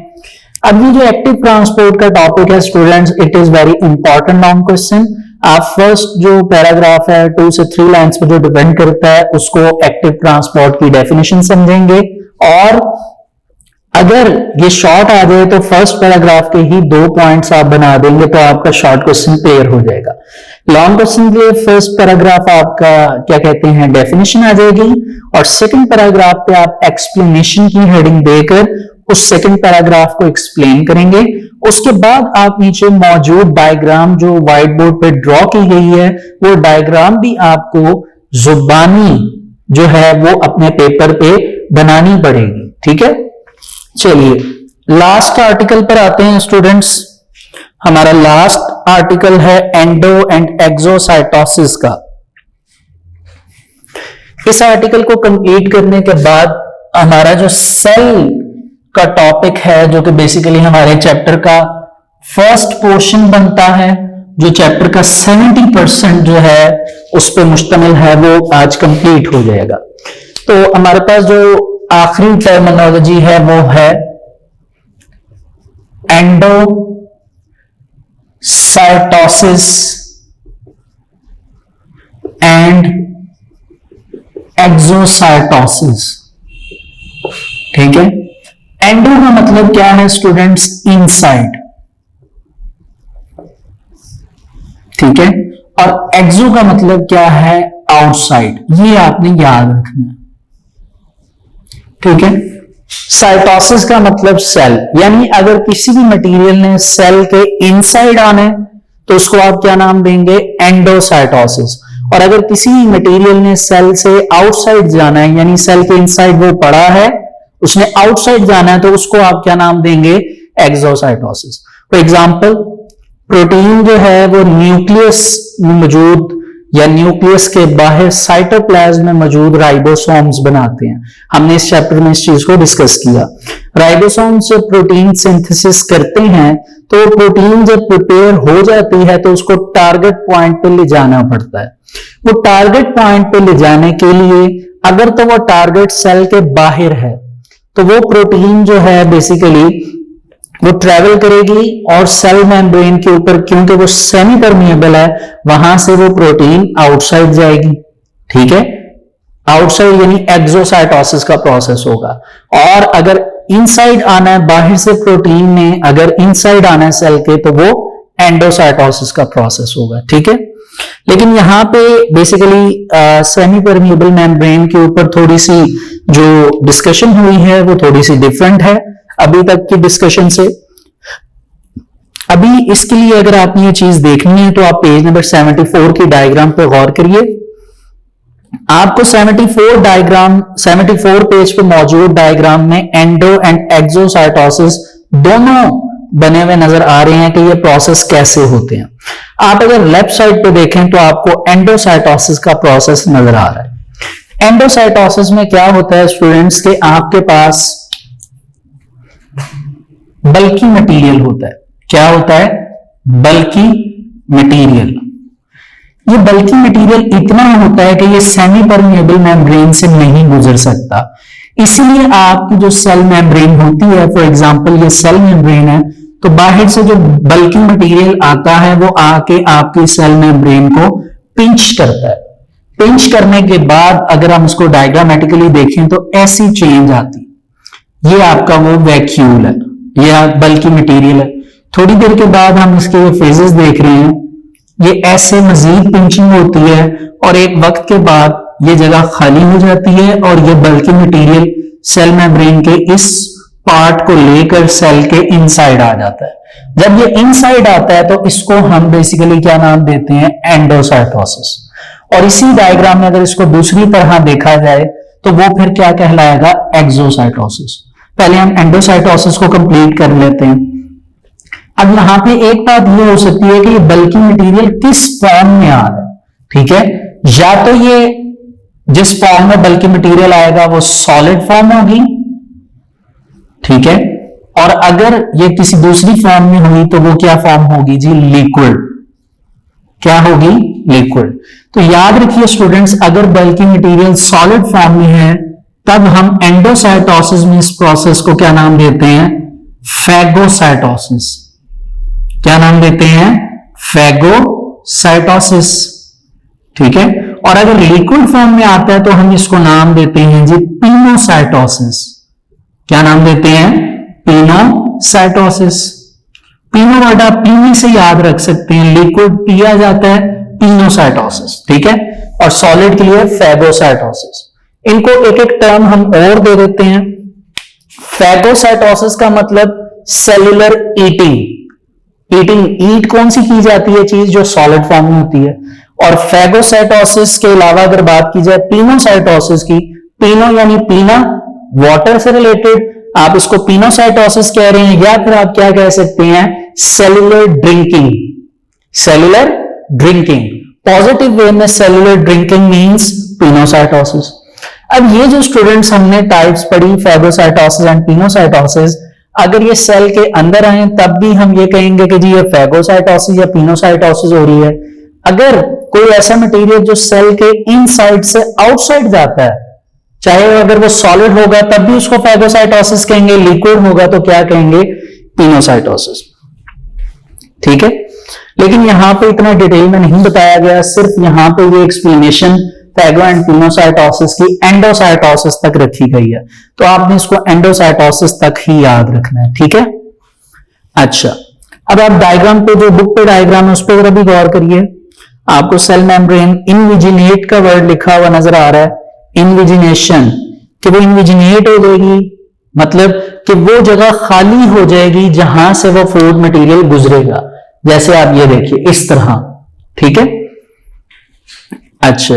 अब ये जो एक्टिव ट्रांसपोर्ट का टॉपिक है students, it is very important long question. आप फर्स्ट जो पैराग्राफ है 2 से 3 लाइंस पर जो डिपेंड करता है उसको एक्टिव ट्रांसपोर्ट की डेफिनेशन समझेंगे, और अगर ये शॉर्ट आ जाए तो फर्स्ट पैराग्राफ के ही 2 पॉइंट्स आप बना देंगे तो आपका शॉर्ट क्वेश्चन क्लियर हो जाएगा। लॉन्ग क्वेश्चन के लिए फर्स्ट पैराग्राफ आपका क्या कहते हैं डेफिनेशन आ जाएगी, और सेकंड पैराग्राफ पे आप एक्सप्लेनेशन की हेडिंग देकर उस सेकंड पैराग्राफ को एक्सप्लेन करेंगे। उसके बाद आप नीचे मौजूद डायग्राम जो व्हाइट बोर्ड पे ड्रॉ की गई है वो डायग्राम भी आपको जुबानी जो है वो अपने पेपर पे बनानी पड़ेगी। ठीक है। चलिए लास्ट आर्टिकल पर आते हैं स्टूडेंट्स। हमारा लास्ट आर्टिकल है एंडो एंड एक्सोसाइटोसिस का। इस आर्टिकल को कंप्लीट करने के बाद हमारा जो सेल का टॉपिक है, जो कि बेसिकली हमारे चैप्टर का फर्स्ट पोर्शन बनता है, जो चैप्टर का 70% जो है उस पर मुश्तमिल है, वो आज कंप्लीट हो जाएगा। तो हमारे पास जो आखिरी टर्मिनोलॉजी है वो है एंडोसाइटोसिस एंड एक्सोसाइटोसिस। ठीक है। एंडो का मतलब क्या है स्टूडेंट्स? इनसाइड। ठीक है। और एक्सो का मतलब क्या है? आउटसाइड। ये आपने याद रखना है। ठीक है। साइटोसिस का मतलब सेल, यानी अगर किसी भी मटेरियल ने सेल के इनसाइड आना है तो उसको आप क्या नाम देंगे? एंडोसाइटोसिस। और अगर किसी मटेरियल ने सेल से आउटसाइड जाना है, यानी सेल के इनसाइड वो पड़ा है, उसने आउटसाइड जाना है, तो उसको आप क्या नाम देंगे? एक्सोसाइटोसिस। फॉर एग्जांपल प्रोटीन जो है वो न्यूक्लियस में मौजूद या न्यूक्लियस के बाहर साइटोप्लाज्म में मौजूद राइबोसोम्स बनाते हैं। हमने इस चैप्टर में इस चीज को डिस्कस किया। राइबोसोम से प्रोटीन सिंथेसिस करते हैं, तो प्रोटीन जब प्रिपेयर हो जाती है तो उसको टारगेट पॉइंट पे ले जाना पड़ता है। वो टारगेट पॉइंट पे ले जाने के लिए अगर तो वो टारगेट सेल के बाहर है तो वो प्रोटीन जो है बेसिकली वो ट्रेवल करेगी और सेल मेम्ब्रेन के ऊपर, क्योंकि वो सेमी परमिएबल है, वहां से वो प्रोटीन आउटसाइड जाएगी। ठीक है। आउटसाइड यानी एक्सोसाइटोसिस का प्रोसेस होगा। और अगर इनसाइड आना है, बाहर से प्रोटीन ने अगर इनसाइड आना है सेल के, तो वो एंडोसाइटोसिस का प्रोसेस होगा। ठीक है। लेकिन यहां पे बेसिकली सेमी परमिएबल मेम्ब्रेन के ऊपर थोड़ी सी जो डिस्कशन हुई है वो थोड़ी सी डिफरेंट है अभी तक की डिस्कशन से। अभी इसके लिए अगर आपने ये चीज देखनी है तो आप पेज नंबर 74 की डायग्राम पर गौर करिए। आपको 74 पेज पे मौजूद डायग्राम में एंडो एंड एक्सोसाइटोसिस दोनों बने हुए नजर आ रहे हैं कि ये प्रोसेस कैसे होते हैं। आप अगर लेफ्ट साइड पे देखें तो आपको एंडोसाइटोसिस का प्रोसेस नजर आ रहा है। एंडोसाइटोसिस में क्या होता है स्टूडेंट्स के आपके पास बल्की मटेरियल होता है। क्या होता है? बल्की मटेरियल। ये बल्की मटेरियल इतना होता है कि ये सेमी परमिएबल मेम्ब्रेन से नहीं गुजर सकता। इसीलिए आपकी जो सेल मेम्ब्रेन होती है, फॉर एग्जांपल ये सेल मेम्ब्रेन है, तो बाहर से जो बल्की मटेरियल आता है वो आके आपकी सेल मेम्ब्रेन को पिंच करता है। पिंच करने के बाद अगर हम उसको डायग्रामेटिकली देखें तो ऐसी चेंज आती है। ये आपका वो वैक्यूल है, यह बल्की मटेरियल है। थोड़ी देर के बाद हम इसके फेजेस देख रहे हैं, ये ऐसे मजीद पिंचिंग होती है और एक वक्त के बाद ये जगह खाली हो जाती है और ये बल्की मटेरियल सेल मेम्ब्रेन के इस पार्ट को लेकर सेल के इनसाइड आ जाता है। जब ये इनसाइड आता है तो इसको हम बेसिकली क्या नाम देते हैं, एंडोसाइटोसिस। और इसी डायग्राम में अगर इसको दूसरी तरह देखा जाए तो वो फिर क्या कहलाएगा, एक्सोसाइटोसिस। पहले हम एंडोसाइटोसिस को कंप्लीट कर लेते हैं। अब यहां पे एक बात ये हो सकती है कि ये बल्की मटेरियल किस फॉर्म में आ रहा है, ठीक है। या तो ये जिस फॉर्म में बल्की मटेरियल आएगा वो सॉलिड फॉर्म होगी, ठीक है, और अगर ये किसी दूसरी फॉर्म में हुई तो वो क्या फॉर्म होगी जी, लिक्विड। क्या होगी, लिक्विड। तो याद रखिए स्टूडेंट्स, अगर बल्की मटेरियल सॉलिड फॉर्म में है तब हम एंडोसाइटोसिस में इस प्रोसेस को क्या नाम देते हैं, फैगोसाइटोसिस। क्या नाम देते हैं, फैगोसाइटोसिस, ठीक है। और अगर लिक्विड फॉर्म में आता है तो हम इसको नाम देते हैं जी पिनोसाइटोसिस। क्या नाम देते हैं, पिनोसाइटोसिस। पीनो वर्ड आप पीने से याद रख सकते हैं, लिक्विड पिया जाता है, पिनोसाइटोसिस, ठीक है। और सॉलिड के लिए फैगोसाइटोसिस। इनको एक एक टर्म हम और दे देते हैं। फैगोसाइटोसिस का मतलब सेलुलर ईटिंग। ईटिंग, ईट कौन सी की जाती है चीज, जो सॉलिड फॉर्म में होती है। और फैगोसाइटोसिस के अलावा अगर बात की जाए पिनोसाइटोसिस की, पिनो यानी पीना, वाटर से रिलेटेड, आप इसको पिनोसाइटोसिस कह रहे हैं, या फिर आप क्या कह सकते हैं, cellular drinking. Cellular drinking, positive way में सेलुलर ड्रिंकिंग मींस पिनोसाइटोसिस। अब ये जो स्टूडेंट्स हमने टाइप्स पढ़ी, फैगोसाइटोसिस एंड पिनोसाइटोसिस, अगर ये सेल के अंदर आए तब भी हम ये कहेंगे कि जी ये फैगोसाइटोसिस या पिनोसाइटोसिस हो रही है। अगर कोई ऐसा मटेरियल जो सेल के इनसाइड से आउटसाइड जाता है, चाहे अगर वो सॉलिड होगा तब भी उसको फैगोसाइटोसिस कहेंगे, लिक्विड होगा तो क्या कहेंगे, पिनोसाइटोसिस, ठीक है। लेकिन यहां पे इतना डिटेल में नहीं बताया गया, सिर्फ यहां पे ये एक्सप्लेनेशन फैगो एंड पिनोसाइटोसिस की एंडोसाइटोसिस तक रखी गई है, तो आपने इसको एंडोसाइटोसिस तक ही याद रखना है, ठीक है। अच्छा, अब आप डायग्राम पे, जो बुक पे डायग्राम है उस पर अभी गौर करिए। आपको सेल मेम्ब्रेन इनविजिनेट का वर्ड लिखा हुआ नजर आ रहा है, इनविजिनेशन, कि वो इनविजिनेट हो जाएगी, मतलब कि वो जगह खाली हो जाएगी जहां से वो फूड मटेरियल गुजरेगा। जैसे आप ये देखिए इस तरह, ठीक है। अच्छा,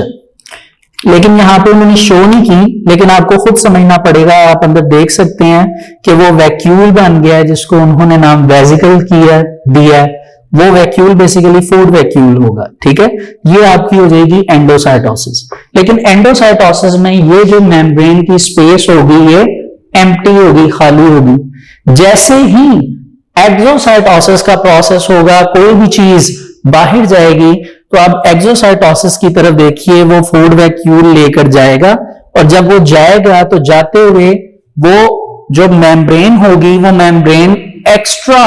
लेकिन यहां पे उन्होंने शो नहीं की, लेकिन आपको खुद समझना पड़ेगा। आप अंदर देख सकते हैं कि वो वैक्यूल बन गया है, जिसको उन्होंने नाम वेजिकल दिया है। वो वैक्यूल बेसिकली फूड वैक्यूल होगा, ठीक है। ये आपकी हो जाएगी एंडोसाइटोसिस। लेकिन एंडोसाइटोसिस में ये जो मेम्ब्रेन की स्पेस होगी ये एम्प्टी होगी, खाली होगी। जैसे ही एक्सोसाइटोसिस का प्रोसेस होगा, कोई भी चीज बाहर जाएगी, तो आप एक्सोसाइटोसिस की तरफ देखिए, वो फूड वैक्यूल लेकर जाएगा, और जब वो जाएगा तो जाते हुए वो जो मेम्ब्रेन होगी वो मेम्ब्रेन एक्स्ट्रा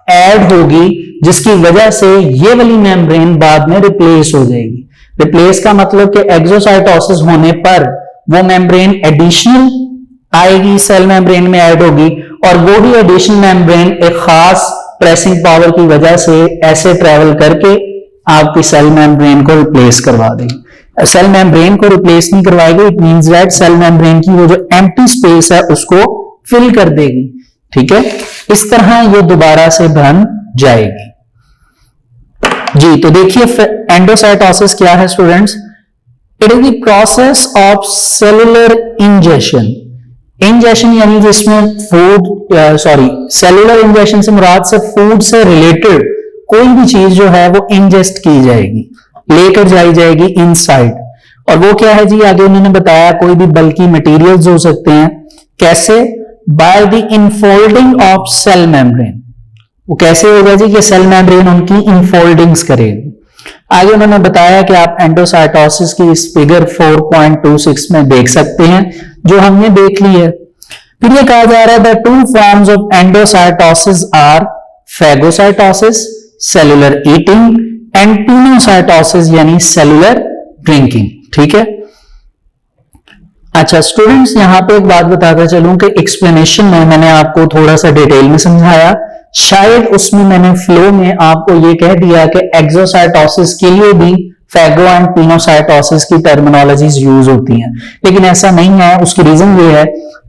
ऐड होगी, जिसकी वजह से ये वाली मेम्ब्रेन बाद में रिप्लेस हो जाएगी। रिप्लेस का मतलब कि एक्सोसाइटोसिस होने पर वो मेम्ब्रेन एडिशनल आएगी, सेल मेम्ब्रेन में ऐड होगी, और वो भी एडिशनल मेम्ब्रेन एक खास प्रेसिंग पावर की वजह से ऐसे ट्रेवल करके आपकी सेल मेम्ब्रेन को रिप्लेस करवा देगी। सेल मेम्ब्रेन को रिप्लेस नहीं करवाएगी, it means that cell membrane की वो जो एम्प्टी स्पेस है उसको फिल कर देगी, ठीक है। इस तरह ये दोबारा से बन जाएगी जी। तो देखिए एंडोसाइटोसिस क्या है students, it is the process of cellular ingestion. Ingestion यानी जिसमें फूड, सेलुलर इंजेशन से मुराद से फूड से रिलेटेड कोई भी चीज जो है वो इंजेस्ट की जाएगी, लेकर जाई जाएगी इनसाइड। और वो क्या है जी, आगे उन्होंने बताया कोई भी बल्की मटेरियल्स हो सकते हैं। कैसे, by the infolding of cell membrane. वो कैसे होगा जी कि सेल मेम्ब्रेन उनकी इनफोल्डिंग्स करेगी। आगे उन्होंने बताया कि आप एंडोसाइटोसिस की इस फिगर 4.26 में देख सकते हैं, जो हमने देख ली है। फिर ये कहा जा रहा है the two forms of endocytosis are phagocytosis cellular eating and pinocytosis यानी सेलुलर ड्रिंकिंग। ठीक है। अच्छा स्टूडेंट्स, यहां पे एक बात बताकर चलूं कि एक्सप्लेनेशन में मैंने आपको थोड़ा सा डिटेल में समझाया, शायद उसमें मैंने फ्लो में आपको ये कह दिया कि एक्सोसाइटोसिस के लिए भी फैगो एंड पिनोसाइटोसिस की टर्मिनोलॉजीज यूज होती हैं, लेकिन ऐसा नहीं है। उसकी रीजन ये है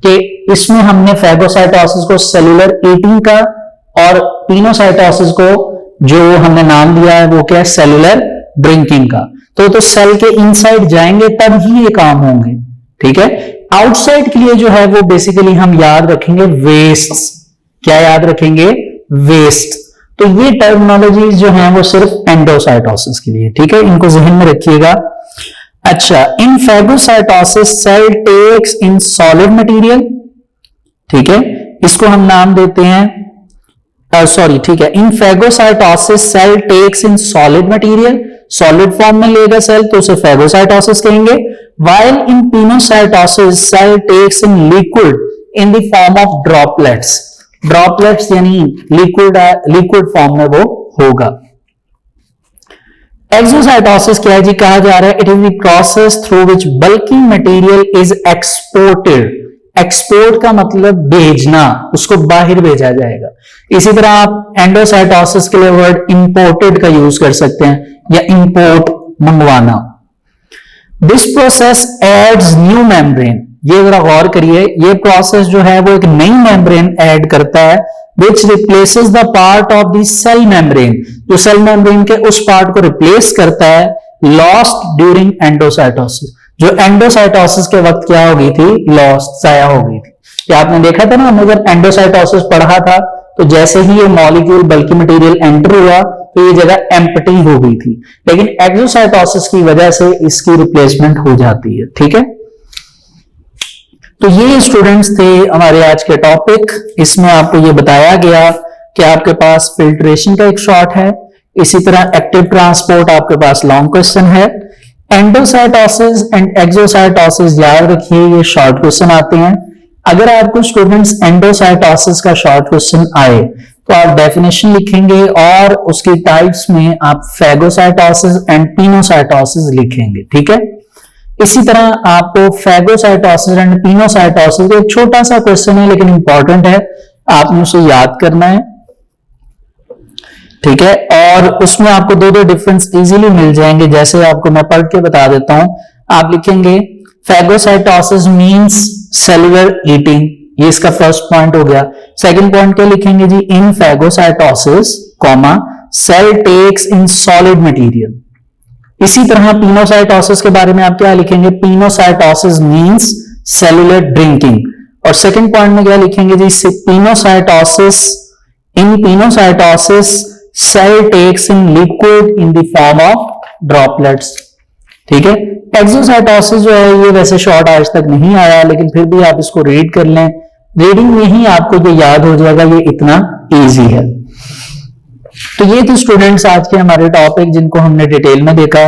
कि इसमें हमने फैगोसाइटोसिस को सेलुलर ईटिंग का और पिनोसाइटोसिस को जो हमने नाम दिया है वो क्या है, सेलुलर ड्रिंकिंग का। तो सेल के इनसाइड जाएंगे तब ही ये काम होंगे। ठीक है। आउटसाइड के लिए जो है वो बेसिकली हम याद रखेंगे वेस्ट। क्या याद रखेंगे? वेस्ट। तो ये टर्मिनोलॉजीज जो है वो सिर्फ एंडोसाइटोसिस के लिए। ठीक है, इनको जहन में रखिएगा। अच्छा, in phagocytosis cell takes in solid material. ठीक है, इसको हम नाम देते हैं ठीक है, in phagocytosis cell takes in solid material, solid form में लेगा सेल तो उसे फैगोसाइटोसिस कहेंगे। while in pinocytosis cell takes in liquid in the form of droplets. Droplets यानी लिक्विड फॉर्म में वो होगा। एक्सोसाइटोसिस क्या है जी? कहा जा रहा है it is the process through which bulky material is exported. Export का मतलब भेजना, उसको बाहर भेजा जाएगा। इसी तरह आप एंडोसाइटोसिस के लिए वर्ड इंपोर्टेड का यूज कर सकते हैं, या इंपोर्ट मंगवाना। This process adds new membrane. ये जरा गौर करिए, ये प्रोसेस जो है वो एक नई मेम्ब्रेन ऐड करता है which replaces the part of the cell membrane, जो सेल मेम्ब्रेन के उस पार्ट को रिप्लेस करता है लॉस्ट ड्यूरिंग एंडोसाइटोसिस। जो एंडोसाइटोसिस के वक्त क्या हो गई थी? लॉस्ट, जाया हो गई थी। क्या आपने देखा था ना, हमने जब एंडोसाइटोसिस पढ़ा था तो जैसे ही ये मॉलिक्यूल बल्कि मटेरियल एंटर हुआ तो ये जगह एम्प्टी हो गई थी, लेकिन एक्सोसाइटोसिस की वजह से इसकी रिप्लेसमेंट हो जाती है। ठीक है, तो ये स्टूडेंट्स थे हमारे आज के टॉपिक। इसमें आपको ये बताया गया कि आपके पास फिल्ट्रेशन का एक शॉर्ट है, इसी तरह एक्टिव ट्रांसपोर्ट आपके पास लॉन्ग क्वेश्चन है। एंडोसाइटोसिस एंड एक्सोसाइटोसिस याद रखिए, ये शॉर्ट क्वेश्चन आते हैं। अगर आपको स्टूडेंट्स एंडोसाइटोसिस का शॉर्ट क्वेश्चन आए तो आप डेफिनेशन लिखेंगे और उसकी टाइप्स में आप फैगोसाइटोसिस एंड पिनोसाइटोसिस लिखेंगे। ठीक है, इसी तरह आपको फैगोसाइटोसिस एंड पिनोसाइटोसिस एक छोटा सा क्वेश्चन है लेकिन इंपॉर्टेंट है, आपने उसे याद करना है। ठीक है, और उसमें आपको दो डिफरेंस इजीली मिल जाएंगे। जैसे आपको मैं पढ़ के बता देता हूं, आप लिखेंगे फैगोसाइटोसिस मींस सेलुलर ईटिंग, ये इसका फर्स्ट पॉइंट हो गया। सेकंड पॉइंट क्या लिखेंगे जी? In phagocytosis comma cell takes in solid material. इसी तरह पिनोसाइटोसिस के बारे में आप क्या लिखेंगे? Pinocytosis means cellular drinking. और सेकंड पॉइंट में क्या लिखेंगे जी? Pinocytosis, in pinocytosis cell takes in liquid in the form of droplets. ठीक है, एक्सोसाइटोसिस जो है ये वैसे शॉर्ट आज तक नहीं आया, लेकिन फिर भी आप इसको रीड कर लें, रीडिंग में ही आपको जो याद हो जाएगा, ये इतना इजी है। तो ये थे स्टूडेंट्स आज के हमारे टॉपिक जिनको हमने डिटेल में देखा।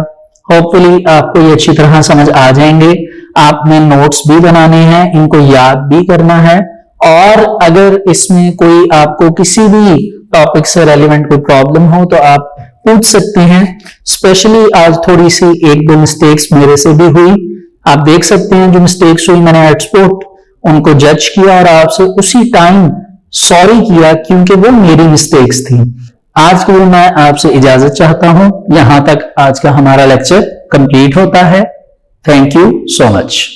होपफुली आपको ये अच्छी तरह समझ आ जाएंगे। आपने नोट्स भी बनाने हैं, इनको याद भी करना है, और अगर इसमें कोई आपको किसी भी टॉपिक से रेलिवेंट कोई प्रॉब्लम हो तो आप पूछ सकते हैं। स्पेशली आज थोड़ी सी एक दो मिस्टेक्स मेरे से भी हुई, आप देख सकते हैं। जो मिस्टेक्स हुई मैंने एक्सपोर्ट उनको जज किया और आपसे उसी टाइम सॉरी किया क्योंकि वो मेरी मिस्टेक्स थी। आज के लिए मैं आपसे इजाजत चाहता हूं। यहां तक आज का हमारा लेक्चर कंप्लीट होता है। Thank you so much.